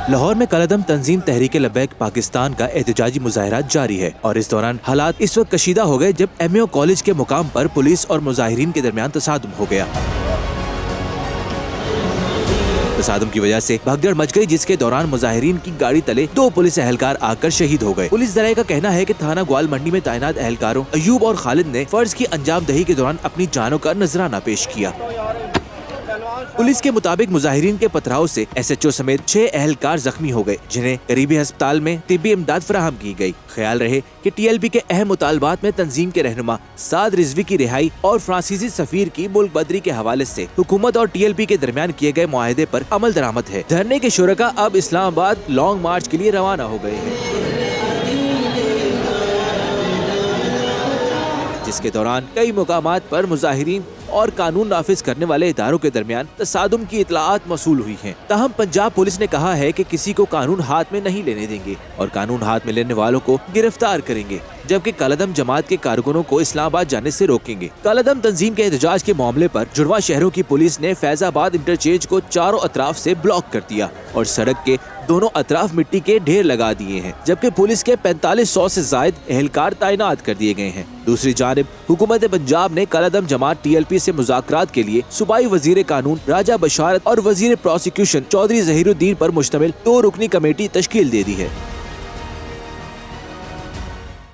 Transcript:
لاہور میں کالعدم تنظیم تحریک لبیک پاکستان کا احتجاجی مظاہرات جاری ہے اور اس دوران حالات اس وقت کشیدہ ہو گئے جب ایم اے او کالج کے مقام پر پولیس اور مظاہرین کے درمیان تصادم ہو گیا۔ تصادم کی وجہ سے بھگدڑ مچ گئی، جس کے دوران مظاہرین کی گاڑی تلے 2 پولیس اہلکار آ کر شہید ہو گئے۔ پولیس ذرائع کا کہنا ہے کہ تھانہ گوال منڈی میں تعینات اہلکاروں ایوب اور خالد نے فرض کی انجام دہی کے دوران اپنی جانوں کا نذرانہ پیش کیا۔ پولیس کے مطابق مظاہرین کے پتھراؤ سے ایس ایچ او سمیت 6 اہلکار زخمی ہو گئے، جنہیں قریبی ہسپتال میں طبی امداد فراہم کی گئی۔ خیال رہے کہ ٹی ایل پی کے اہم مطالبات میں تنظیم کے رہنما سعد رضوی کی رہائی اور فرانسیسی سفیر کی ملک بدری کے حوالے سے حکومت اور ٹی ایل پی کے درمیان کیے گئے معاہدے پر عمل درآمد ہے۔ دھرنے کے شرکا اب اسلام آباد لانگ مارچ کے لیے روانہ ہو گئے ہیں، جس کے دوران کئی مقامات پر مظاہرین اور قانون نافذ کرنے والے اداروں کے درمیان تصادم کی اطلاعات موصول ہوئی ہیں۔ تاہم پنجاب پولیس نے کہا ہے کہ کسی کو قانون ہاتھ میں نہیں لینے دیں گے اور قانون ہاتھ میں لینے والوں کو گرفتار کریں گے، جبکہ کالعدم جماعت کے کارکنوں کو اسلام آباد جانے سے روکیں گے۔ کالعدم تنظیم کے احتجاج کے معاملے پر جڑواں شہروں کی پولیس نے فیض آباد انٹرچینج کو چاروں اطراف سے بلاک کر دیا اور سڑک کے دونوں اطراف مٹی کے ڈھیر لگا دیے ہیں، جبکہ پولیس کے 4500 سے زائد اہلکار تعینات کر دیے گئے ہیں۔ دوسری جانب حکومت پنجاب نے کالعدم جماعت ٹی ایل پی سے مذاکرات کے لیے صوبائی وزیر قانون راجہ بشارت اور وزیر پروسیکیوشن چودھری ظہیر الدین پر مشتمل 2 رکنی کمیٹی تشکیل دے دی ہے۔